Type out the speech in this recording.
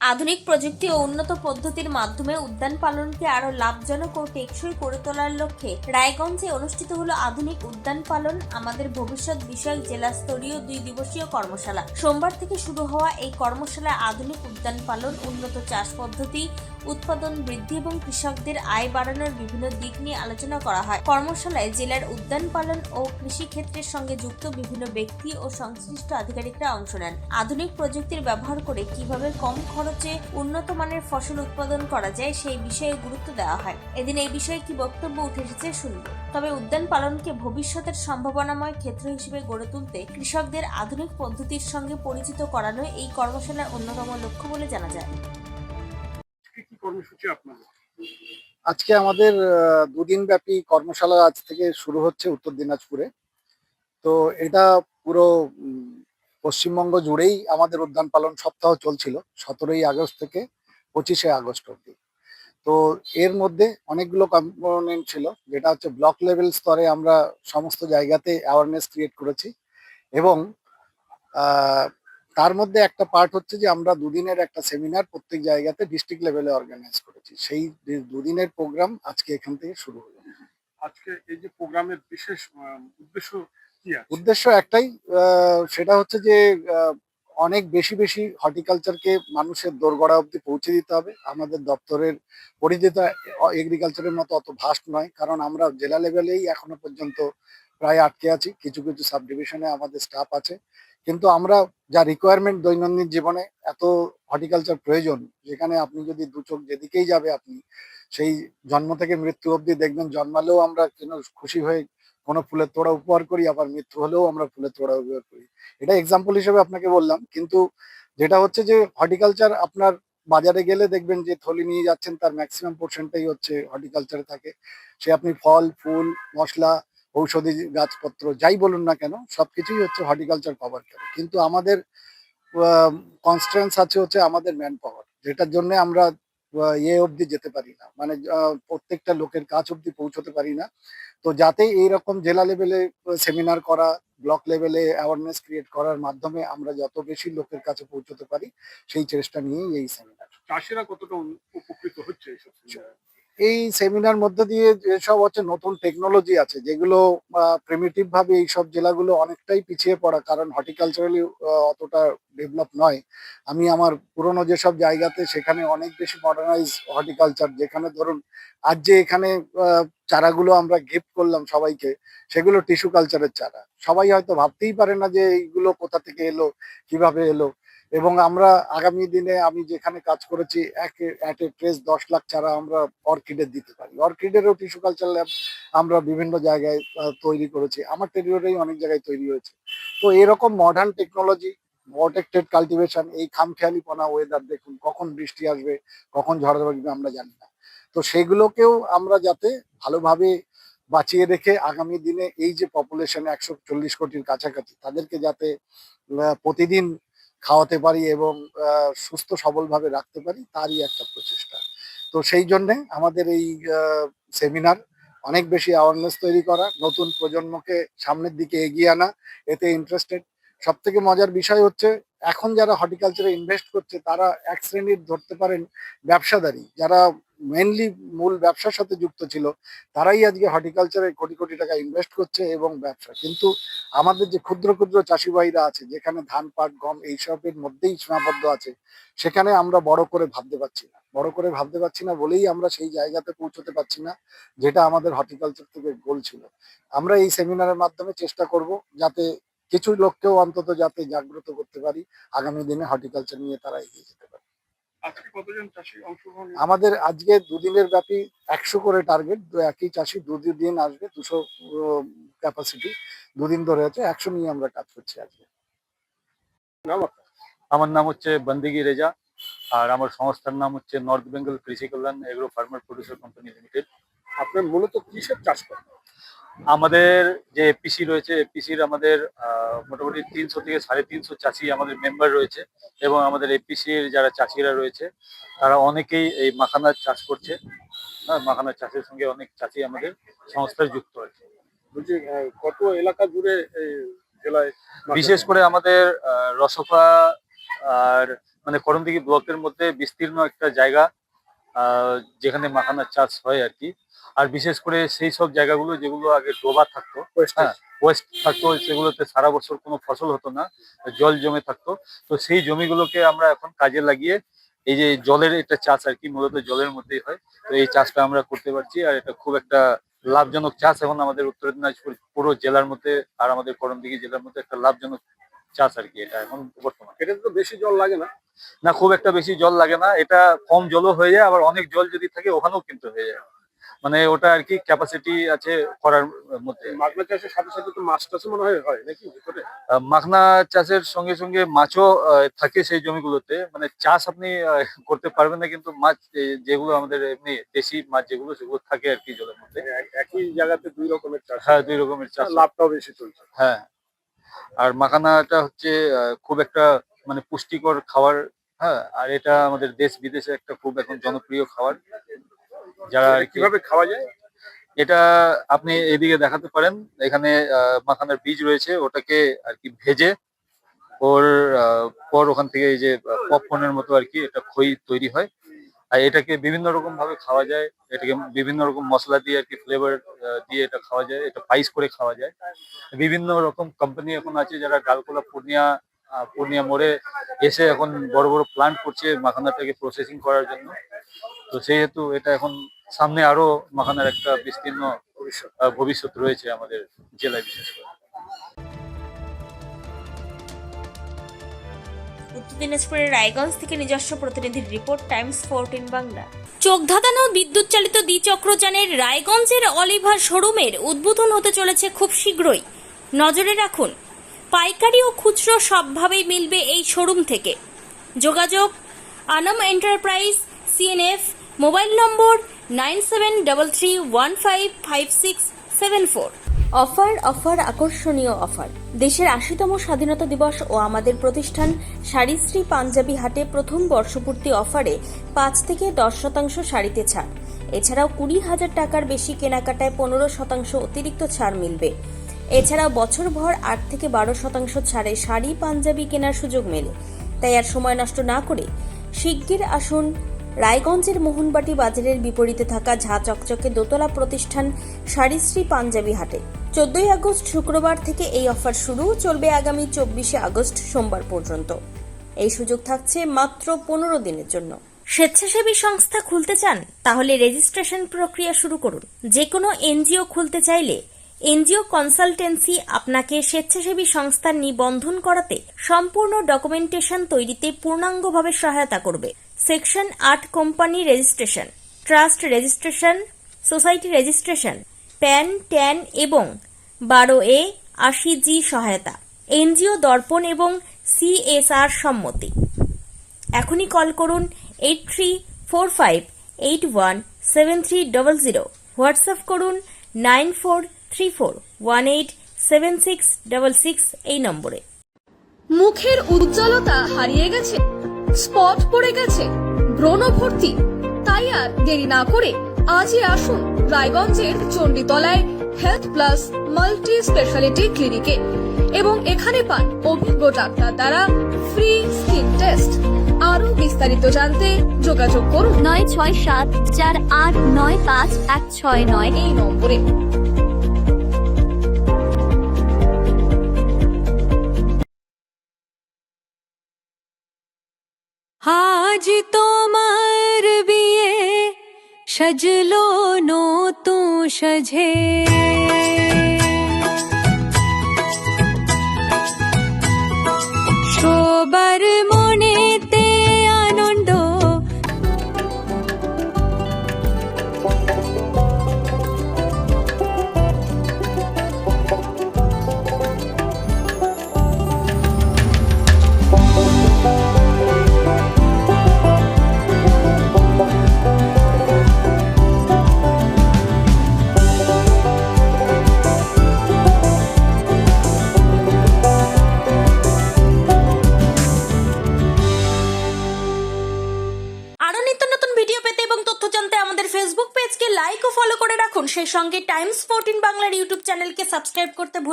আধুনিক প্রযুক্তি ও উন্নত পদ্ধতির মাধ্যমে উদ্যান পালনকে আরো লাভজনক ও টেকসই করে তোলার লক্ষ্যে রায়গঞ্জে অনুষ্ঠিত হলো আধুনিক উদ্যান পালন আমাদের ভবিষ্যৎ বিষয়ক জেলা স্তরীয় 2 দিবসীয় কর্মশালা। সোমবার থেকে শুরু হওয়া এই কর্মশালায় আধুনিক উদ্যান পালন, উন্নত চাষ পদ্ধতি, উৎপাদন বৃদ্ধি এবং কৃষকদের আয় বাড়ানোর বিভিন্ন দিক নিয়ে আলোচনা করা হয়। কর্মশালায় জেলার উদ্যান পালন ও কৃষি ক্ষেত্রের সঙ্গে যুক্ত বিভিন্ন ব্যক্তি ও সংশ্লিষ্ট আধিকারিকরা অংশ নেন। আধুনিক প্রযুক্তির ব্যবহার করে কিভাবে কম খরচে উন্নত মানের ফসল উৎপাদন করা যায় সেই বিষয়ে গুরুত্ব দেওয়া হয়। এদিন এই বিষয়ে কি বক্তব্য উঠে এসেছে শুনব। তবে উদ্যান পালনকে ভবিষ্যতের সম্ভাবনাময় ক্ষেত্র হিসেবে গড়ে তুলতে কৃষকদের আধুনিক পদ্ধতির সঙ্গে পরিচিত করানো এই কর্মশালার অন্যতম লক্ষ্য বলে জানা যায়। কি কর্মসূচি আপনাদের? আজকে আমাদের 2 দিন ব্যাপী কর্মশালা আজ থেকে শুরু হচ্ছে উত্তর দিনাজপুরে। তো এটা পুরো পশ্চিমবঙ্গ জুড়েই আমাদের উদ্যান পালন সপ্তাহ চলছিল 17ই আগস্ট থেকে 25শে আগস্ট অব্দি। তো এর মধ্যে অনেকগুলো কম্পোনেন্ট ছিল, যেটা হচ্ছে ব্লক লেভেল স্তরে আমরা সমস্ত জায়গাতে অ্যাওয়ারনেস ক্রিয়েট করেছি এবং আহ, তার মধ্যে একটা পার্ট হচ্ছে যে আমরা 2 দিনের একটা সেমিনার প্রত্যেক জায়গাতে ডিস্ট্রিক্ট লেভেলে অর্গানাইজ করেছি। সেই 2 দিনের প্রোগ্রাম আজকে এখান থেকে শুরু হলো। আজকে এই যে প্রোগ্রামের বিশেষ উদ্দেশ্য কি আছে? উদ্দেশ্য একটাই, সেটা হচ্ছে যে আহ, অনেক বেশি বেশি হর্টিকালচারকে মানুষের দোরগোড়া অব্দি পৌঁছে দিতে হবে। আমাদের দপ্তরের পরিধিটা এগ্রিকালচারের মতো অত ভাস্ট নয়, কারণ আমরা জেলা লেভেলেই এখনো পর্যন্ত প্রায় আটকে আছি। কিছু কিছু সাব ডিভিশনে আমাদের স্টাফ আছে, কিন্তু আমরা যা রিকোয়ারমেন্ট দৈনন্দিন জীবনে এত হর্টিকালচার প্রয়োজন, যেখানে আপনি যদি দু চোখ যেদিকেই যাবে আপনি সেই জন্ম থেকে মৃত্যু অবধি দেখবেন, জন্মালেও আমরা কেন খুশি হয়ে কোনো ফুলের তোড়া উপহার করি, আবার মৃত্যু হলেও আমরা ফুলের তোড়া উপহার করি। এটা এক্সাম্পল হিসেবে আপনাকে বললাম, কিন্তু যেটা হচ্ছে যে হর্টিকালচার আপনার বাজারে গেলে দেখবেন যে থলি নিয়ে যাচ্ছেন, তার ম্যাক্সিমাম পোর্শনটাই হচ্ছে হর্টিকালচারে থাকে। সে আপনি ফল, ফুল, মশলা, ঔষধি গাছপত্র যাই বলুন না কেন, সবকিছুই হচ্ছে হর্টিকালচার কভার করে। কিন্তু আমাদের কনস্ট্রেন্স আছে হচ্ছে আমাদের ম্যান পাওয়ার, যেটার জন্য আমরা ইয়ে অবধি যেতে পারি না, মানে প্রত্যেকটা লোকের কাছ অবধি পৌঁছতে পারি না। তো যাতে এইরকম জেলা লেভেলে সেমিনার করা, ব্লক লেভেলে অ্যাওয়ারনেস ক্রিয়েট করার মাধ্যমে আমরা যত বেশি লোকের কাছে পৌঁছতে পারি, সেই চেষ্টা নিয়েই এই সেমিনার। চাষিরা কতটা উপকৃত হচ্ছে এইসব? এই সেমিনার মধ্যে দিয়ে যেসব হচ্ছে নতুন টেকনোলজি আছে, যেগুলো প্রিমিটিভ ভাবে এইসব জেলাগুলো অনেকটাই পিছিয়ে পড়া, কারণ হর্টিকালচারালি অতটা ডেভেলপ নয়। আমি আমার পুরনো যেসব জায়গাতে সেখানে অনেক বেশি মডার্নাইজ হর্টিকালচার, যেখানে ধরুন আজ যে এখানে চারাগুলো আমরা গিফট করলাম সবাইকে, সেগুলো টিস্যু কালচারের চারা। সবাই হয়তো ভাবতেই পারে না যে এইগুলো কোথা থেকে এলো, কিভাবে এলো। এবং আমরা আগামী দিনে আমি যেখানে কাজ করেছি, এট এ ট্রেস 10 লাখ চারা আমরা অর্কিডের দিতে পারি। অর্কিডেরও টিস্যু কালচার ল্যাব আমরা বিভিন্ন জায়গায় তৈরি করেছি, আমার টেরিটরি অনেক জায়গায় তৈরি হয়েছে। তো এরকম মডার্ন টেকনোলজি, প্রটেক্টেড কাল্টিভেশন, এই খামখেয়ালিপনা, ওয়েদার দেখুন কখন বৃষ্টি আসবে, কখন ঝড় আসবে আমরা জানি না। তো সেগুলোকেও আমরা যাতে ভালোভাবে বাঁচিয়ে রেখে আগামী দিনে এই যে পপুলেশন 140 কোটির কাছাকাছি, তাদেরকে যাতে প্রতিদিন খাওয়াতে পারি এবং সুস্থ সবলভাবে রাখতে পারি, তারই একটা প্রচেষ্টা। তো সেই জন্যে আমাদের এই সেমিনার অনেক বেশি অ্যাওয়ারনেস তৈরি করা, নতুন প্রজন্মকে সামনের দিকে এগিয়ে আনা, এতে ইন্টারেস্টেড। সব থেকে মজার বিষয় হচ্ছে, এখন যারা হর্টিকালচারে ইনভেস্ট করছে তারা এক শ্রেণীর ধরতে পারেন ব্যবসাদারি, যারা মেনলি মূল ব্যবসার সাথে যুক্ত ছিল, তারাই আজকে হর্টিকালচারে কোটি কোটি টাকা ইনভেস্ট করছে এবং ব্যবসা। কিন্তু আমাদের যে ক্ষুদ্র ক্ষুদ্র চাষি ভাইরা আছে, যেখানে ধান, পাট, গম এইসবের মধ্যেই সীমাবদ্ধ আছে, সেখানে আমরা বড় করে ভাবতে পারছি না। বড় করে ভাবতে পারছি না বলেই আমরা সেই জায়গাতে পৌঁছতে পারছি না, যেটা আমাদের হর্টিকালচার থেকে গোল ছিল। আমরা এই সেমিনারের মাধ্যমে চেষ্টা করব যাতে কিছু লোককেও অন্তত যাতে জাগ্রত করতে পারি, আগামী দিনে হর্টিকালচার নিয়ে তারা এগিয়ে যেতে পারে। আজকে কতজন চাষি অংশগ্রহণ? আমাদের আজকে 2 দিনের ব্যাপী 100 করে টার্গেট। একই চাষি 2 দিন আসবে, 200 ক্যাপাসিটি। 2 দিন ধরে আছে, 100 নিয়ে আমরা কাজ করছি আজকে। আমার নাম হচ্ছে বন্দিগি রেজা, আর আমার সংস্থার নাম হচ্ছে north Bengal Krishi Kalyan agro farmer producer company limited. আপনার মূলত কিসের চাষ করেন? আমাদের যে এপিসি রয়েছে, এপিসির আমাদের মোটামুটি 300 থেকে 350 চাষি আমাদের মেম্বার রয়েছে, এবং আমাদের এপিসির যারা চাষিরা রয়েছে তারা অনেকেই এই মাখানার চাষ করছে। হ্যাঁ, মাখানার চাষের সঙ্গে অনেক চাষি আমাদের সংস্থায় যুক্ত আছে। বলছি কত এলাকা জুড়ে এই জেলায়? বিশেষ করে আমাদের রসপা আর মানে করণদিঘি ব্লকের মধ্যে বিস্তীর্ণ একটা জায়গা যেখানে মাখানার চাষ হয় আর কি। আর বিশেষ করে সেই সব জায়গাগুলো যেগুলো আগে ডোবা থাকতো, হ্যাঁ, ওয়েস্ট থাকতো, সেগুলোতে সারা বছর কোনো ফসল হতো না, জল জমে থাকতো। তো সেই জমিগুলোকে আমরা এখন কাজে লাগিয়ে এই যে জলের একটা চাষ আর কি, মূলত জলের মধ্যেই হয়, তো এই চাষটা আমরা করতে পারছি। আর এটা খুব একটা লাভজনক চাষ এখন আমাদের উত্তর দিনাজপুর পুরো জেলার মধ্যে আর আমাদের করণদিঘি জেলার মধ্যে একটা লাভজনক চাষ আর কি এটা এখন বর্তমানে। এটা তো বেশি জল লাগে না? না, খুব একটা বেশি জল লাগে না, এটা কম জলও হয়ে যায়, আবার অনেক জল যদি থাকে ওখানেও কিন্তু হয়ে যায়, মানে ওটা আর কি ক্যাপাসিটি আছে করার মধ্যে। মাগনা চাষের সাথে সাথে তো মাছ চাষও মনে হয় নাকি ভিতরে? মাখনা চাষের সঙ্গে সঙ্গে মাছও থাকে সেই জমিগুলোতে, মানে চাষ আপনি করতে পারবেন না, কিন্তু মাছ যেগুলো আমাদের এমনি দেশি মাছ যেগুলো সেগুলো থাকে আর কি জলের মধ্যে। একই জায়গাতে দুই রকমের চাষ? হ্যাঁ, দুই রকমের চাষ, লাভটাও বেশি চলছে। হ্যাঁ। আর মাখানাটা হচ্ছে খুব একটা মানে পুষ্টিকর খাবার, হ্যাঁ, আর এটা আমাদের দেশ বিদেশে একটা খুব এখন জনপ্রিয় খাবার। যারা কিভাবে খাওয়া যায়? এটা আপনি এইদিকে দেখাতে পারেন, এখানে মাখানার বীজ রয়েছে, ওটাকে আর কি ভেজে ওর পর ওখান থেকে এই যে পপকর্নের মতো আর কি এটা খই তৈরি হয়। আর এটাকে বিভিন্ন রকম ভাবে খাওয়া যায়, এটাকে বিভিন্ন রকম মশলা দিয়ে আর কি ফ্লেভার দিয়ে এটা খাওয়া যায়, এটা পাইস করে খাওয়া যায়। বিভিন্ন রকম কোম্পানি এখন আছে যারা ডালকোলা পূর্ণিয়া মোড়ে এসে এখন বড় বড় প্লান্ট করছে মাখানাটাকে প্রসেসিং করার জন্য। তো সেহেতু এটা এখন সামনে আরো মাখানার একটা বিস্তীর্ণ ভবিষ্যৎ রয়েছে আমাদের জেলায় বিশেষ করে। উত্তর দিনাজপুরের রায়গঞ্জ থেকে নিজস্ব প্রতিনিধির রিপোর্ট, টাইমস 14 বাংলা। চোখ ধাঁধানো বিদ্যুৎ চালিত দ্বিচক্রযানের রায়গঞ্জের অলিভার শোরুমের উদ্বোধন হতে চলেছে খুব শীঘ্রই। নজরে রাখুন, পাইকারি ও খুচরো সবভাবেই মিলবে এই শোরুম থেকে। যোগাযোগ আনাম এন্টারপ্রাইজ, সিএনএফ, মোবাইল নম্বর 9733155674। অফার অফার আকর্ষণীয় অফার। দেশের ৮০তম স্বাধীনতা দিবস ও আমাদের প্রতিষ্ঠান শাড়িশ্রী পাঞ্জাবি হাটে প্রথম বর্ষপূর্তি অফারে ৫ থেকে ১০% শাড়িতে ছাড়। এছাড়াও ২০,০০০ টাকার বেশি কেনাকাটায় ১৫% অতিরিক্ত ছাড় মিলবে। এছাড়াও বছরভর ৮ থেকে ১২% ছাড়ে শাড়ি পাঞ্জাবি কেনার সুযোগ মেলে। তাই আর সময় নষ্ট না করে শিগগির আসুন রায়গঞ্জের মোহনবাটি বাজারের বিপরীতে থাকা ঝা চকচকে দোতলা প্রতিষ্ঠান শাড়িশ্রী পাঞ্জাবি হাটে। ১৪ই আগস্ট শুক্রবার থেকে এই অফার শুরু, চলবে আগামী ২৪শে আগস্ট সোমবার পর্যন্ত। এই সুযোগ থাকছে মাত্র ১৫ দিনের জন্য। স্বেচ্ছাসেবী সংস্থা খুলতে চান? তাহলে রেজিস্ট্রেশন প্রক্রিয়া শুরু করুন। যে কোনো এনজিও খুলতে চাইলে এনজিও কনসালটেন্সি আপনাকে স্বেচ্ছাসেবী সংস্থার নিবন্ধন করাতে সম্পূর্ণ ডকুমেন্টেশন তৈরিতে পূর্ণাঙ্গভাবে সহায়তা করবে। Section ৮ company registration, trust registration, society registration, pan, tan এবং 12A 80G সহায়তা, এনজিও দর্পণ এবং CSR সম্মতি। এখনই কল করুন 8345817300, হোয়াটসঅ্যাপ করুন 9434187666 এই নম্বরে। মুখের উজ্জ্বলতা হারিয়ে গেছে, স্পট পড়ে গেছে, ব্রণ ভর্তি, তাই আর দেরি না করে আজই আসুন রায়গঞ্জের চণ্ডীতলায় হেলথ প্লাস মাল্টি স্পেশালিটি ক্লিনিকে এবং এখানে পান অভিজ্ঞ ডাক্তার দ্বারা ফ্রি স্কিন টেস্ট। আরো বিস্তারিত জানতে যোগাযোগ করুন 9674895169 এই নম্বরে। আজ তোমার বিয়ে সাজলো নতুন সাজে, সবার মনেতে আনন্দ। আরো নিত্য নতুন ভিডিও পেতে এবং তথ্য জানতে আমাদের ফেসবুক পেজকে লাইক ও ফলো করে রাখুন। সেই সঙ্গে টাইমস 14 বাংলার ইউটিউব চ্যানেলকে সাবস্ক্রাইব করতে ভুলবেন না।